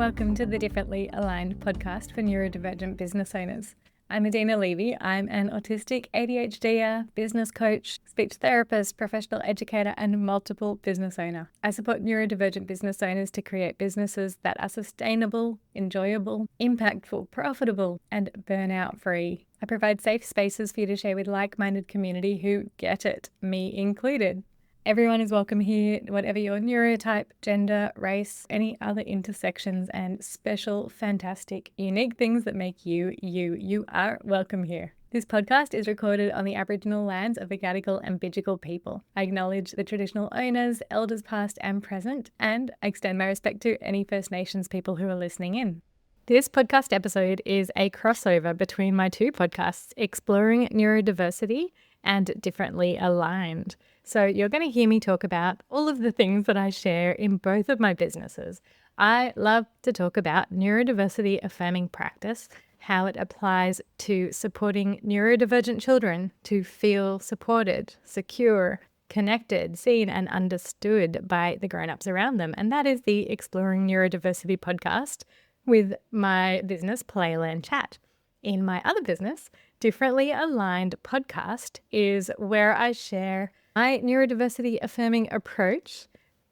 Welcome to the Differently Aligned podcast for neurodivergent business owners. I'm Adina Levy. I'm an autistic ADHDer, business coach, speech therapist, professional educator, and multiple business owner. I support neurodivergent business owners to create businesses that are sustainable, enjoyable, impactful, profitable, and burnout free. I provide safe spaces for you to share with like-minded community who get it, me included. Everyone is welcome here, whatever your neurotype, gender, race, any other intersections and special, fantastic, unique things that make you, you are welcome here. This podcast is recorded on the Aboriginal lands of the Gadigal and Bidjigal people. I acknowledge the traditional owners, elders past and present, and I extend my respect to any First Nations people who are listening in. This podcast episode is a crossover between my two podcasts, Exploring Neurodiversity and Differently Aligned. So you're going to hear me talk about all of the things that I share in both of my businesses. I love to talk about neurodiversity affirming practice, how it applies to supporting neurodivergent children to feel supported, secure, connected, seen and understood by the grown-ups around them. And that is the Exploring Neurodiversity podcast with my business Playland Chat. In my other business, Differently Aligned podcast is where I share my neurodiversity affirming approach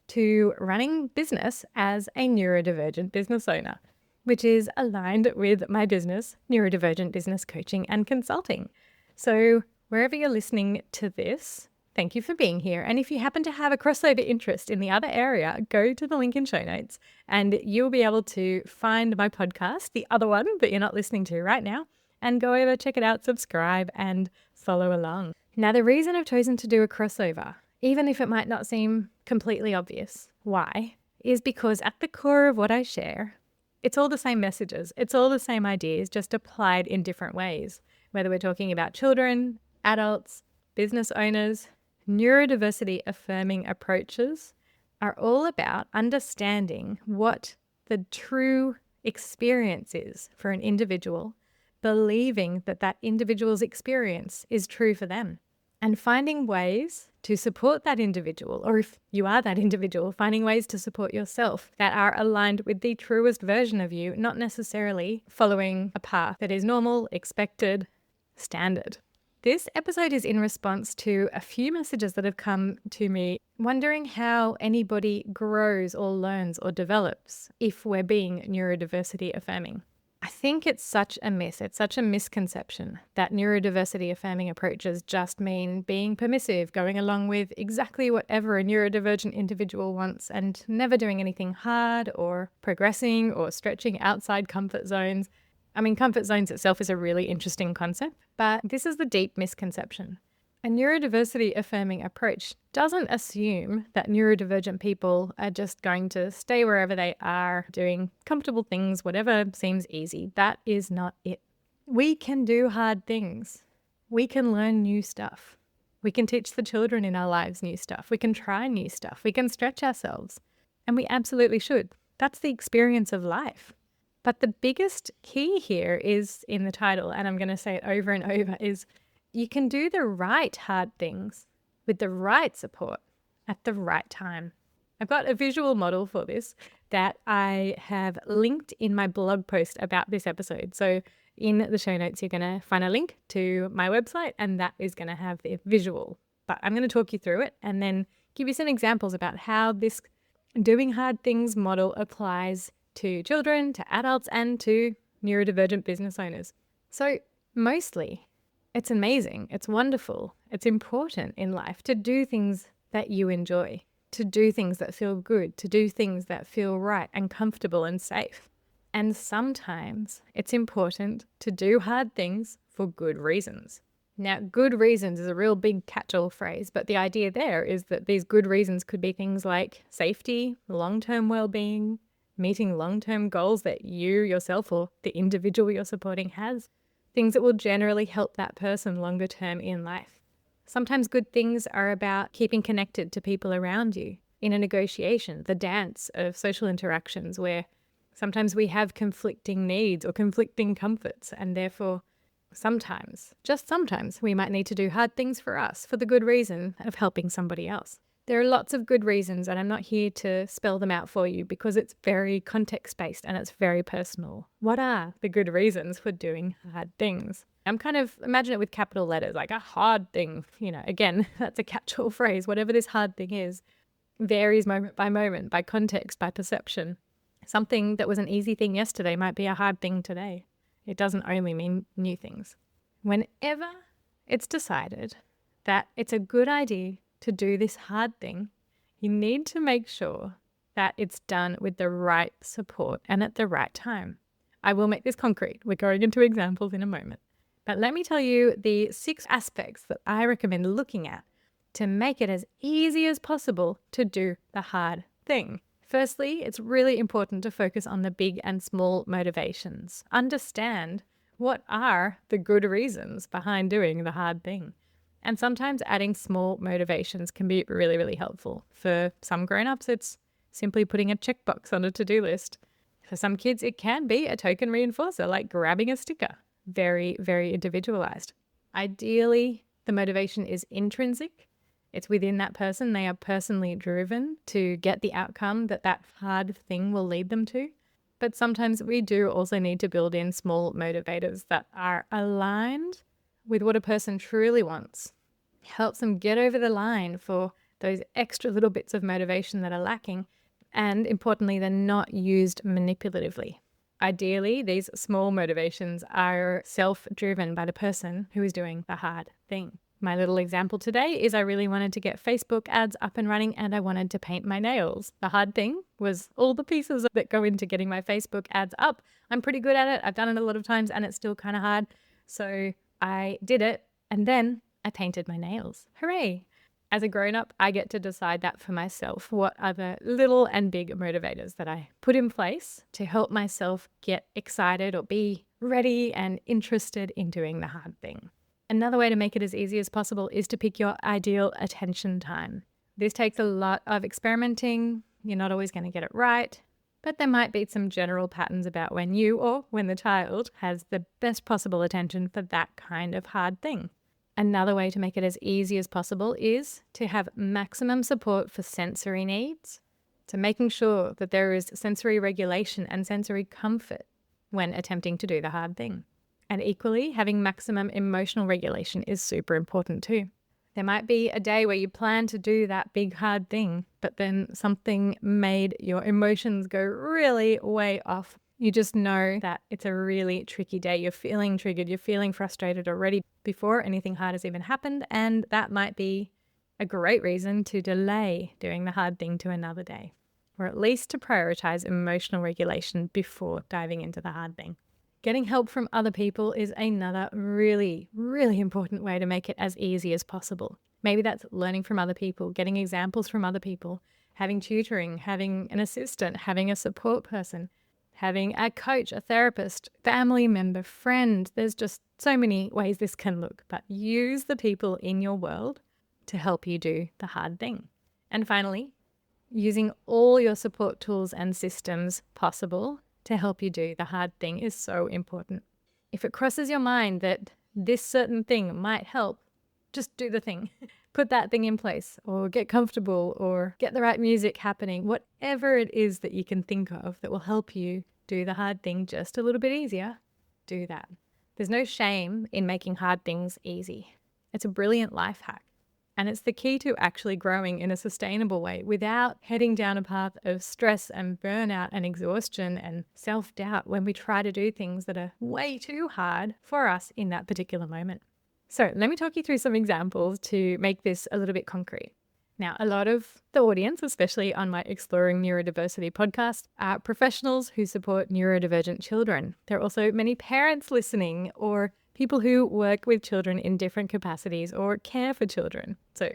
to running business as a neurodivergent business owner, which is aligned with my business, Neurodivergent Business Coaching and Consulting. So wherever you're listening to this, thank you for being here. And if you happen to have a crossover interest in the other area, go to the link in show notes and you'll be able to find my podcast, the other one that you're not listening to right now, and go over, check it out, subscribe and follow along. Now, the reason I've chosen to do a crossover, even if it might not seem completely obvious why, is because at the core of what I share, it's all the same messages. It's all the same ideas, just applied in different ways. Whether we're talking about children, adults, business owners, neurodiversity affirming approaches are all about understanding what the true experience is for an individual, believing that that individual's experience is true for them, and finding ways to support that individual, or if you are that individual, finding ways to support yourself that are aligned with the truest version of you, not necessarily following a path that is normal, expected, standard. This episode is in response to a few messages that have come to me wondering how anybody grows or learns or develops if we're being neurodiversity affirming. I think it's such a myth, it's such a misconception that neurodiversity affirming approaches just mean being permissive, going along with exactly whatever a neurodivergent individual wants and never doing anything hard or progressing or stretching outside comfort zones. I mean, comfort zones itself is a really interesting concept, but this is the deep misconception. A neurodiversity affirming approach doesn't assume that neurodivergent people are just going to stay wherever they are, doing comfortable things, whatever seems easy. That is not it. We can do hard things. We can learn new stuff. We can teach the children in our lives new stuff. We can try new stuff. We can stretch ourselves. And we absolutely should. That's the experience of life. But the biggest key here is in the title, and I'm going to say it over and over, is you can do the right hard things with the right support at the right time. I've got a visual model for this that I have linked in my blog post about this episode. So in the show notes, you're going to find a link to my website and that is going to have the visual. But I'm going to talk you through it and then give you some examples about how this doing hard things model applies to children, to adults, and to neurodivergent business owners. So mostly, it's amazing, it's wonderful, it's important in life to do things that you enjoy, to do things that feel good, to do things that feel right and comfortable and safe. And sometimes it's important to do hard things for good reasons. Now, good reasons is a real big catch-all phrase, but the idea there is that these good reasons could be things like safety, long-term well-being, meeting long-term goals that you yourself or the individual you're supporting has, things that will generally help that person longer term in life. Sometimes good things are about keeping connected to people around you in a negotiation, the dance of social interactions where sometimes we have conflicting needs or conflicting comforts, and therefore sometimes, just sometimes, we might need to do hard things for us for the good reason of helping somebody else. There are lots of good reasons, and I'm not here to spell them out for you because it's very context-based and it's very personal. What are the good reasons for doing hard things? I'm kind of, imagine it with capital letters, like a hard thing. Again, that's a catch-all phrase. Whatever this hard thing is varies moment by moment, by context, by perception. Something that was an easy thing yesterday might be a hard thing today. It doesn't only mean new things. Whenever it's decided that it's a good idea to do this hard thing, you need to make sure that it's done with the right support and at the right time. I will make this concrete. We're going into examples in a moment. But let me tell you the 6 aspects that I recommend looking at to make it as easy as possible to do the hard thing. Firstly, it's really important to focus on the big and small motivations. Understand what are the good reasons behind doing the hard thing. And sometimes adding small motivations can be really, really helpful. For some grown-ups, it's simply putting a checkbox on a to-do list. For some kids, it can be a token reinforcer, like grabbing a sticker. Very, very individualized. Ideally, the motivation is intrinsic. It's within that person. They are personally driven to get the outcome that hard thing will lead them to. But sometimes we do also need to build in small motivators that are aligned with what a person truly wants. Helps them get over the line for those extra little bits of motivation that are lacking. And importantly, they're not used manipulatively. Ideally, these small motivations are self-driven by the person who is doing the hard thing. My little example today is I really wanted to get Facebook ads up and running and I wanted to paint my nails. The hard thing was all the pieces that go into getting my Facebook ads up. I'm pretty good at it. I've done it a lot of times and it's still kind of hard. So I did it and then I painted my nails. Hooray! As a grown-up, I get to decide that for myself. What are the little and big motivators that I put in place to help myself get excited or be ready and interested in doing the hard thing? Another way to make it as easy as possible is to pick your ideal attention time. This takes a lot of experimenting. You're not always going to get it right, but there might be some general patterns about when you or when the child has the best possible attention for that kind of hard thing. Another way to make it as easy as possible is to have maximum support for sensory needs, to making sure that there is sensory regulation and sensory comfort when attempting to do the hard thing. And equally, having maximum emotional regulation is super important too. There might be a day where you plan to do that big hard thing, but then something made your emotions go really way off. You just know that it's a really tricky day. You're feeling triggered, you're feeling frustrated already before anything hard has even happened, and that might be a great reason to delay doing the hard thing to another day, or at least to prioritize emotional regulation before diving into the hard thing. Getting help from other people is another really, really important way to make it as easy as possible. Maybe that's learning from other people, getting examples from other people, having tutoring, having an assistant, having a support person, having a coach, a therapist, family member, friend. There's just so many ways this can look, but use the people in your world to help you do the hard thing. And finally, using all your support tools and systems possible to help you do the hard thing is so important. If it crosses your mind that this certain thing might help, just do the thing. Put that thing in place, or get comfortable, or get the right music happening. Whatever it is that you can think of that will help you do the hard thing just a little bit easier, do that. There's no shame in making hard things easy. It's a brilliant life hack. And it's the key to actually growing in a sustainable way without heading down a path of stress and burnout and exhaustion and self-doubt when we try to do things that are way too hard for us in that particular moment. So let me talk you through some examples to make this a little bit concrete. Now, a lot of the audience, especially on my Exploring Neurodiversity podcast, are professionals who support neurodivergent children. There are also many parents listening, or people who work with children in different capacities or care for children. So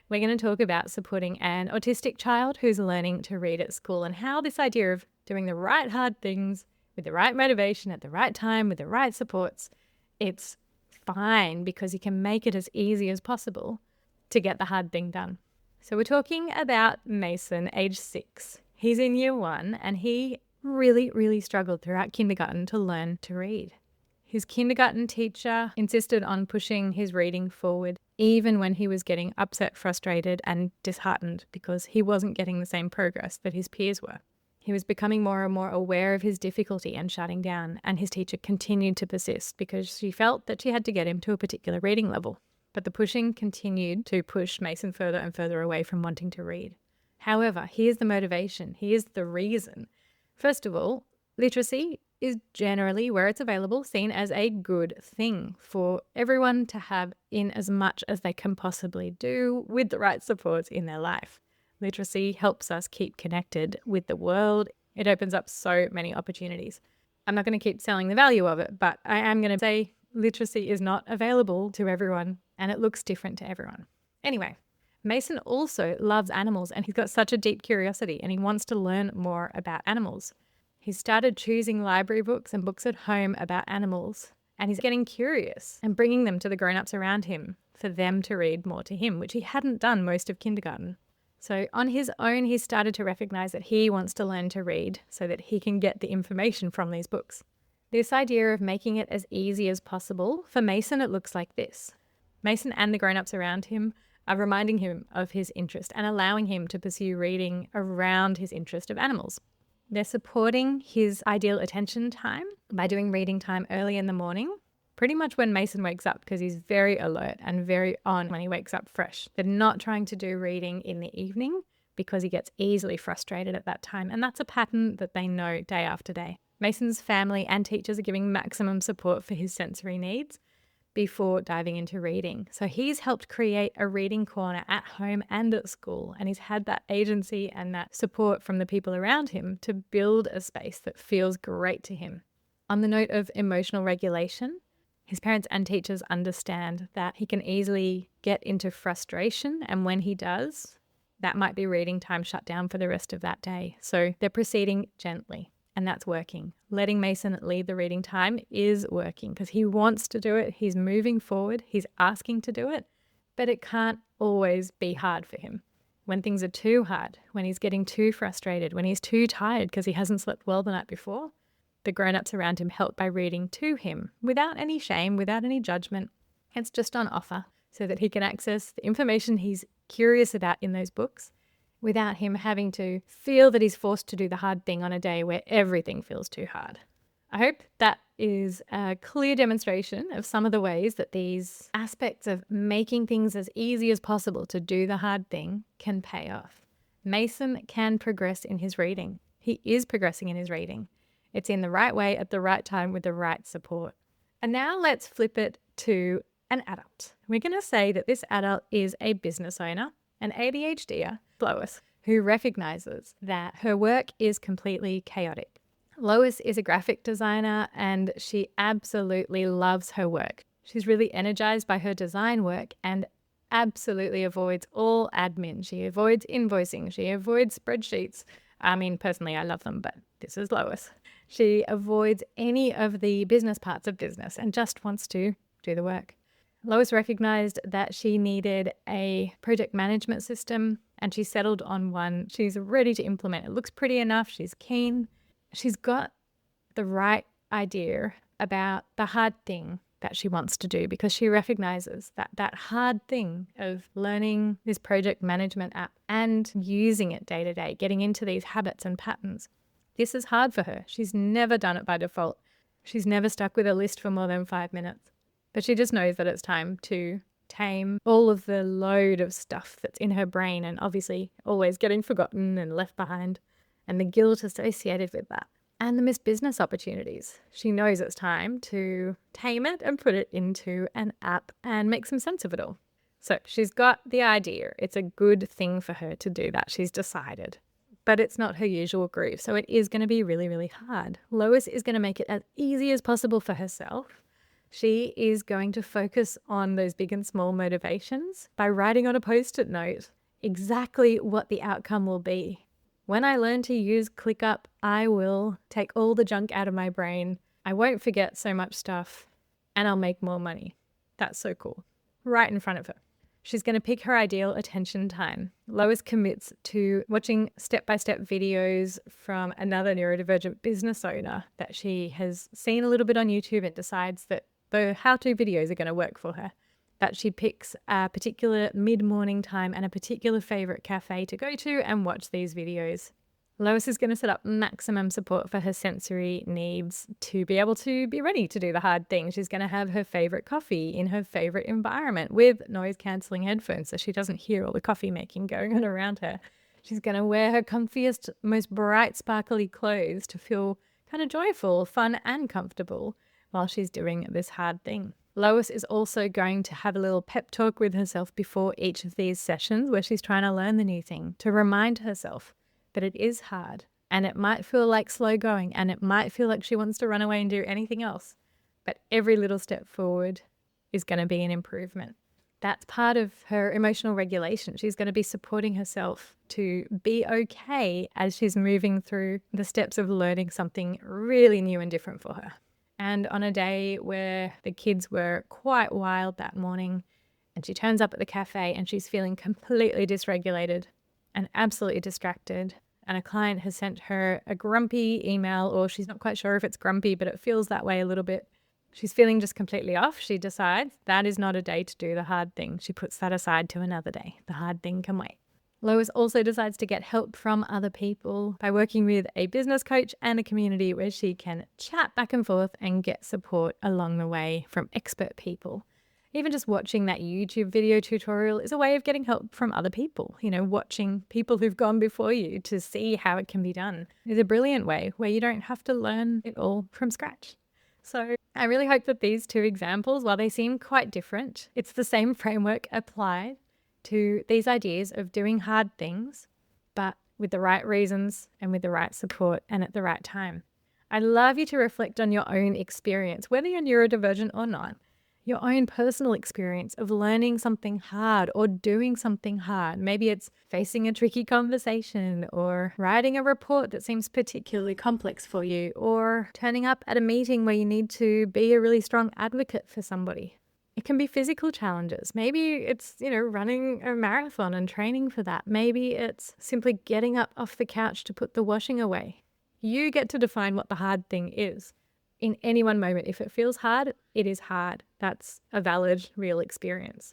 we're going to talk about supporting an autistic child who's learning to read at school, and how this idea of doing the right hard things with the right motivation at the right time with the right supports, it's fine because you can make it as easy as possible to get the hard thing done. So we're talking about Mason, age 6. He's in year 1 and he really, really struggled throughout kindergarten to learn to read. His kindergarten teacher insisted on pushing his reading forward even when he was getting upset, frustrated, and disheartened because he wasn't getting the same progress that his peers were. He was becoming more and more aware of his difficulty and shutting down, and his teacher continued to persist because she felt that she had to get him to a particular reading level. But the pushing continued to push Mason further and further away from wanting to read. However, here's the motivation. Here's the reason. First of all, literacy is generally, where it's available, seen as a good thing for everyone to have in as much as they can possibly do with the right supports in their life. Literacy helps us keep connected with the world. It opens up so many opportunities. I'm not going to keep selling the value of it, but I am going to say literacy is not available to everyone and it looks different to everyone. Anyway, Mason also loves animals and he's got such a deep curiosity and he wants to learn more about animals. He started choosing library books and books at home about animals, and he's getting curious and bringing them to the grown-ups around him for them to read more to him, which he hadn't done most of kindergarten. So on his own, he started to recognize that he wants to learn to read so that he can get the information from these books. This idea of making it as easy as possible, for Mason, it looks like this. Mason and the grown-ups around him are reminding him of his interest and allowing him to pursue reading around his interest of animals. They're supporting his ideal attention time by doing reading time early in the morning, pretty much when Mason wakes up because he's very alert and very on when he wakes up fresh. They're not trying to do reading in the evening because he gets easily frustrated at that time, and that's a pattern that they know day after day. Mason's family and teachers are giving maximum support for his sensory needs before diving into reading. So he's helped create a reading corner at home and at school, and he's had that agency and that support from the people around him to build a space that feels great to him. On the note of emotional regulation, his parents and teachers understand that he can easily get into frustration, and when he does, that might be reading time shut down for the rest of that day. So they're proceeding gently. And that's working. Letting Mason lead the reading time is working because he wants to do it. He's moving forward. He's asking to do it. But it can't always be hard for him. When things are too hard, when he's getting too frustrated, when he's too tired because he hasn't slept well the night before, the grown-ups around him help by reading to him without any shame, without any judgment. It's just on offer so that he can access the information he's curious about in those books without him having to feel that he's forced to do the hard thing on a day where everything feels too hard. I hope that is a clear demonstration of some of the ways that these aspects of making things as easy as possible to do the hard thing can pay off. Mason can progress in his reading. He is progressing in his reading. It's in the right way at the right time with the right support. And now let's flip it to an adult. We're going to say that this adult is a business owner, an ADHDer, Lois, who recognizes that her work is completely chaotic. Lois is a graphic designer and she absolutely loves her work. She's really energized by her design work and absolutely avoids all admin. She avoids invoicing. She avoids spreadsheets. I mean, personally, I love them, but this is Lois. She avoids any of the business parts of business and just wants to do the work. Lois recognized that she needed a project management system and she settled on one she's ready to implement. It looks pretty enough. She's keen. She's got the right idea about the hard thing that she wants to do because she recognizes that that hard thing of learning this project management app and using it day to day, getting into these habits and patterns, this is hard for her. She's never done it by default. She's never stuck with a list for more than 5 minutes. But she just knows that it's time to tame all of the load of stuff that's in her brain and obviously always getting forgotten and left behind and the guilt associated with that and the missed business opportunities. She knows it's time to tame it and put it into an app and make some sense of it all. So she's got the idea. It's a good thing for her to do that. She's decided. But it's not her usual groove. So it is going to be really, really hard. Lois is going to make it as easy as possible for herself. She is going to focus on those big and small motivations by writing on a Post-it note exactly what the outcome will be. When I learn to use ClickUp, I will take all the junk out of my brain. I won't forget so much stuff and I'll make more money. That's so cool. Right in front of her. She's going to pick her ideal attention time. Lois commits to watching step-by-step videos from another neurodivergent business owner that she has seen a little bit on YouTube and decides that the how-to videos are going to work for her. that she picks a particular mid-morning time and a particular favorite cafe to go to and watch these videos. Lois is going to set up maximum support for her sensory needs to be able to be ready to do the hard thing. She's going to have her favorite coffee in her favorite environment with noise-cancelling headphones so she doesn't hear all the coffee making going on around her. She's going to wear her comfiest, most bright, sparkly clothes to feel kind of joyful, fun, and comfortable while she's doing this hard thing. Lois is also going to have a little pep talk with herself before each of these sessions where she's trying to learn the new thing to remind herself that it is hard and it might feel like slow going and it might feel like she wants to run away and do anything else. But every little step forward is going to be an improvement. That's part of her emotional regulation. She's going to be supporting herself to be okay as she's moving through the steps of learning something really new and different for her. And on a day where the kids were quite wild that morning and she turns up at the cafe and she's feeling completely dysregulated and absolutely distracted, and a client has sent her a grumpy email, or she's not quite sure if it's grumpy, but it feels that way a little bit. She's feeling just completely off. She decides that is not a day to do the hard thing. She puts that aside to another day. The hard thing can wait. Lois also decides to get help from other people by working with a business coach and a community where she can chat back and forth and get support along the way from expert people. Even just watching that YouTube video tutorial is a way of getting help from other people. Watching people who've gone before you to see how it can be done is a brilliant way where you don't have to learn it all from scratch. So I really hope that these two examples, while they seem quite different, it's the same framework applied to these ideas of doing hard things, but with the right reasons and with the right support and at the right time. I'd love you to reflect on your own experience, whether you're neurodivergent or not. Your own personal experience of learning something hard or doing something hard. Maybe it's facing a tricky conversation or writing a report that seems particularly complex for you, or turning up at a meeting where you need to be a really strong advocate for somebody. It can be physical challenges. Maybe it's, running a marathon and training for that. Maybe it's simply getting up off the couch to put the washing away. You get to define what the hard thing is. In any one moment, if it feels hard, it is hard. That's a valid, real experience.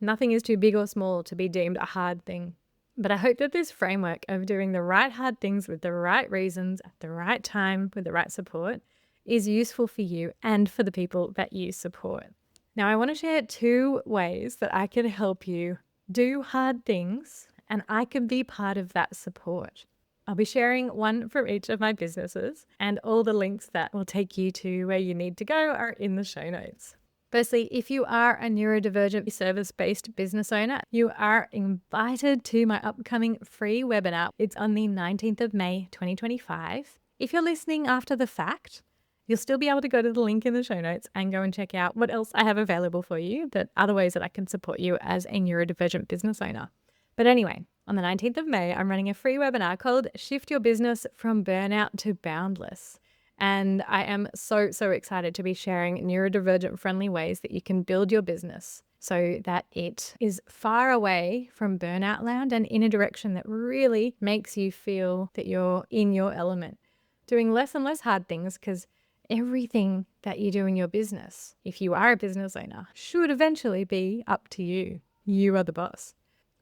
Nothing is too big or small to be deemed a hard thing. But I hope that this framework of doing the right hard things with the right reasons, at the right time, with the right support, is useful for you and for the people that you support. Now, I want to share 2 ways that I can help you do hard things, and I can be part of that support. I'll be sharing one from each of my businesses, and all the links that will take you to where you need to go are in the show notes. Firstly, if you are a neurodivergent service-based business owner, you are invited to my upcoming free webinar. It's on the 19th of May, 2025. If you're listening after the fact, you'll still be able to go to the link in the show notes and go and check out what else I have available for you, that other ways that I can support you as a neurodivergent business owner. But anyway, on the 19th of May, I'm running a free webinar called Shift Your Business from Burnout to Boundless. And I am so excited to be sharing neurodivergent friendly ways that you can build your business so that it is far away from burnout land and in a direction that really makes you feel that you're in your element. Doing less and less hard things, because everything that you do in your business, if you are a business owner, should eventually be up to you. You are the boss.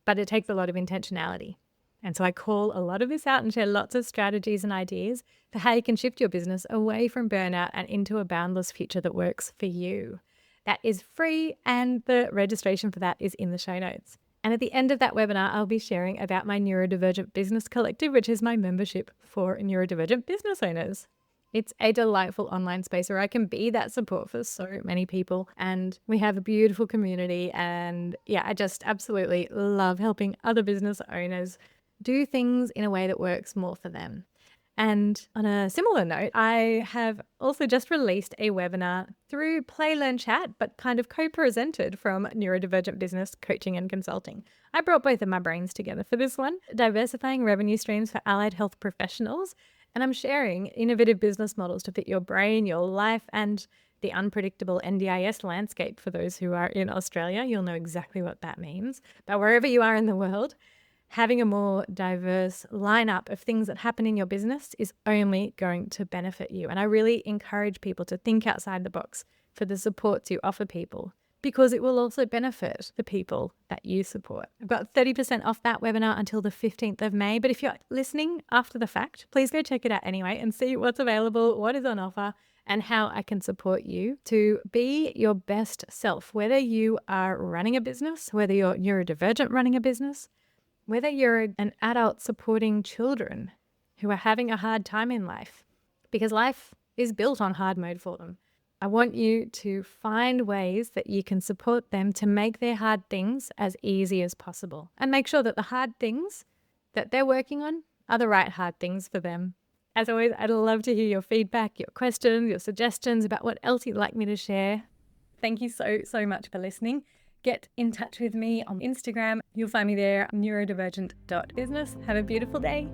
But it takes a lot of intentionality. And so I call a lot of this out and share lots of strategies and ideas for how you can shift your business away from burnout and into a boundless future that works for you. That is free, and the registration for that is in the show notes. And at the end of that webinar, I'll be sharing about my Neurodivergent Business Collective, which is my membership for neurodivergent business owners. It's a delightful online space where I can be that support for so many people. And we have a beautiful community. And yeah, I just absolutely love helping other business owners do things in a way that works more for them. And on a similar note, I have also just released a webinar through Play Learn Chat, but kind of co-presented from Neurodivergent Business Coaching and Consulting. I brought both of my brains together for this one, diversifying revenue streams for allied health professionals. And I'm sharing innovative business models to fit your brain, your life, and the unpredictable NDIS landscape. For those who are in Australia, you'll know exactly what that means. But wherever you are in the world, having a more diverse lineup of things that happen in your business is only going to benefit you. And I really encourage people to think outside the box for the supports you offer people, because it will also benefit the people that you support. I've got 30% off that webinar until the 15th of May. But if you're listening after the fact, please go check it out anyway and see what's available, what is on offer, and how I can support you to be your best self, whether you are running a business, whether you're neurodivergent running a business, whether you're an adult supporting children who are having a hard time in life, because life is built on hard mode for them. I want you to find ways that you can support them to make their hard things as easy as possible, and make sure that the hard things that they're working on are the right hard things for them. As always, I'd love to hear your feedback, your questions, your suggestions about what else you'd like me to share. Thank you so much for listening. Get in touch with me on Instagram. You'll find me there, neurodivergent.business. Have a beautiful day.